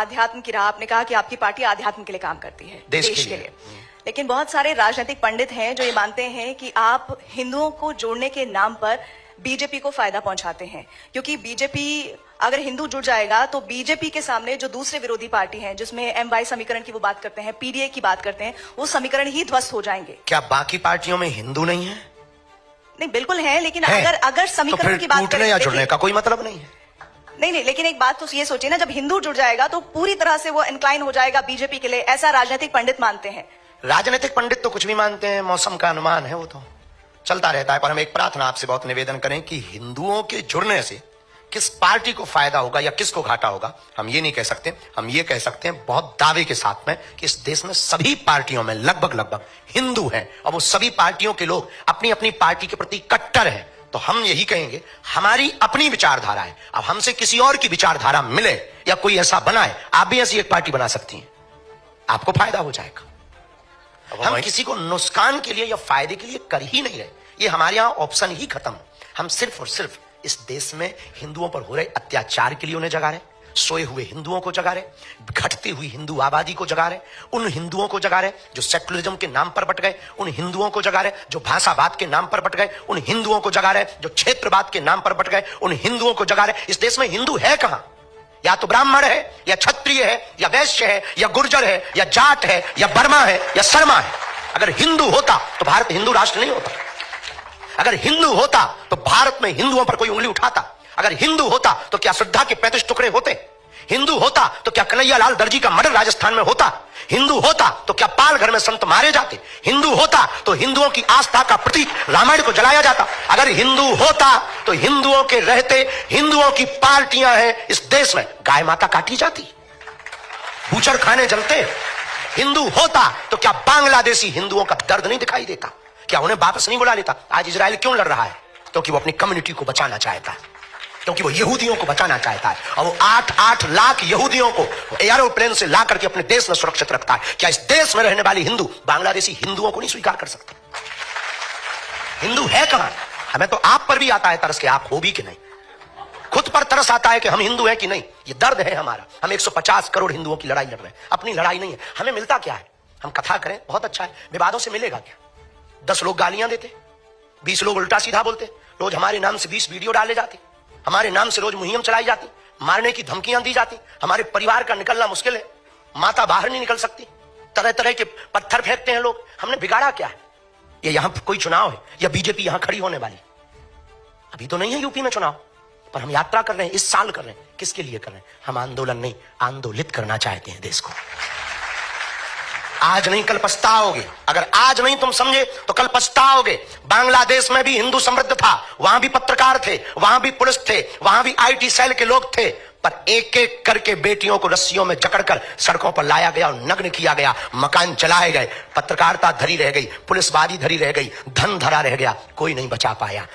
आध्यात्म की राह, आपने कहा कि आपकी पार्टी आध्यात्म के लिए काम करती है, देश के लिए। लेकिन बहुत सारे राजनीतिक पंडित हैं जो ये मानते हैं कि आप हिंदुओं को जोड़ने के नाम पर बीजेपी को फायदा पहुंचाते हैं, क्योंकि बीजेपी अगर हिंदू जुड़ जाएगा तो बीजेपी के सामने जो दूसरे विरोधी पार्टी हैं, जिसमें MY समीकरण की वो बात करते हैं, PDA की बात करते हैं, वो समीकरण ही ध्वस्त हो जाएंगे। क्या बाकी पार्टियों में हिंदू नहीं है? नहीं, बिल्कुल है, लेकिन अगर समीकरण की बात करें, या जुड़ने का कोई मतलब नहीं है। नहीं, लेकिन एक बात तो ये सोचिए ना, जब हिंदू जुड़ जाएगा तो पूरी तरह से वो इंक्लाइन हो जाएगा बीजेपी के लिए, ऐसा राजनीतिक पंडित मानते हैं। राजनीतिक पंडित तो कुछ भी मानते हैं, मौसम का अनुमान है, वो तो चलता रहता है। पर हम एक प्रार्थना आपसे बहुत निवेदन करें कि हिंदुओं के जुड़ने से किस पार्टी को फायदा होगा या किसको घाटा होगा, हम ये नहीं कह सकते। हम ये कह सकते हैं बहुत दावे के साथ में कि इस देश में सभी पार्टियों में लगभग हिंदू हैं, और वो सभी पार्टियों के लोग अपनी अपनी पार्टी के प्रति कट्टर हैं। तो हम यही कहेंगे, हमारी अपनी विचारधारा है। अब हमसे किसी और की विचारधारा मिले या कोई ऐसा बनाए, आप भी ऐसी एक पार्टी बना सकती हैं, आपको फायदा हो जाएगा। हम किसी को नुकसान के लिए या फायदे के लिए कर ही नहीं रहे, ये हमारे यहां ऑप्शन ही खत्म। हम सिर्फ और सिर्फ इस देश में हिंदुओं पर हो रहे अत्याचार के लिए उन्हें जगा रहे, सोए हुए हिंदुओं को जगा रहे, घटती हुई हिंदू आबादी को जगा रहे, उन हिंदुओं को जगा रहे जो सेकुलरिज्म के नाम पर बट गए, उन हिंदुओं को जगा रहे जो भाषावाद के नाम पर बट गए, उन हिंदुओं को जगा रहे जो क्षेत्रवाद के नाम पर बट गए, उन हिंदुओं को जगा रहे। इस देश में हिंदू है कहां? या तो ब्राह्मण है, या क्षत्रिय है, या वैश्य है, या गुर्जर है, या जाट है, या बर्मा है, या शर्मा है। अगर हिंदू होता तो भारत हिंदू राष्ट्र नहीं होता। अगर हिंदू होता तो भारत में हिंदुओं पर कोई उंगली उठाता। अगर हिंदू होता तो क्या श्रद्धा के 35 टुकड़े होते? हिंदू होता तो क्या कन्हैया लाल दर्जी का मर्डर राजस्थान में होता? हिंदू होता तो क्या पाल घर में संत मारे जाते? हिंदू होता तो हिंदुओं की आस्था का प्रतीक रामायण को जलाया जाता? अगर हिंदू होता तो हिंदुओं के रहते हिंदुओं की पार्टियां हैं इस देश में गाय माता काटी जाती, बूचर खाने जलते। हिंदू होता तो क्या बांग्लादेशी हिंदुओं का दर्द नहीं दिखाई देता? क्या उन्हें वापस नहीं बुला लेता? आज इजराइल क्यों लड़ रहा है? क्योंकि वो अपनी कम्युनिटी को बचाना चाहता है, क्योंकि वो यहूदियों को बचाना चाहता है, और वो 8-8 लाख यहूदियों को एयरोप्लेन से ला करके अपने देश में सुरक्षित रखता है। क्या इस देश में रहने वाली हिंदू बांग्लादेशी हिंदुओं को नहीं स्वीकार कर सकते? हिंदू है कहां? हमें तो आप पर भी आता है तरस के आप हो भी कि नहीं, खुद पर तरस आता है कि हम हिंदू हैं कि नहीं। ये दर्द है हमारा। हम 150 करोड़ हिंदुओं की लड़ाई लड़ रहे हैं, अपनी लड़ाई नहीं है। हमें मिलता क्या है? हम कथा करें, बहुत अच्छा है, विवादों से मिलेगा क्या? 10 लोग गालियां देते, 20 लोग उल्टा सीधा बोलते, रोज हमारे नाम से 20 वीडियो डाले जाते, हमारे नाम से रोज मुहिम चलाई जाती, मारने की धमकियां दी जाती, हमारे परिवार का निकलना मुश्किल है, माता बाहर नहीं निकल सकती, तरह तरह के पत्थर फेंकते हैं लोग। हमने बिगाड़ा क्या है? ये यहां कोई चुनाव है या बीजेपी यहां खड़ी होने वाली? अभी तो नहीं है यूपी में चुनाव, पर हम यात्रा कर रहे हैं, इस साल कर रहे हैं। किसके लिए कर रहे हैं? हम आंदोलन नहीं, आंदोलित करना चाहते हैं देश को। आज नहीं कल पछताओगे। अगर आज नहीं तुम समझे तो कल पछताओगे। बांग्लादेश में भी हिंदू समृद्ध था, वहां भी पत्रकार थे, वहां भी पुलिस थे, वहां भी IT सेल के लोग थे, पर एक एक करके बेटियों को रस्सियों में जकड़कर सड़कों पर लाया गया और नग्न किया गया, मकान जलाए गए, पत्रकारिता धरी रह गई, पुलिसवादी धरी रह गई, धन धरा रह गया, कोई नहीं बचा पाया।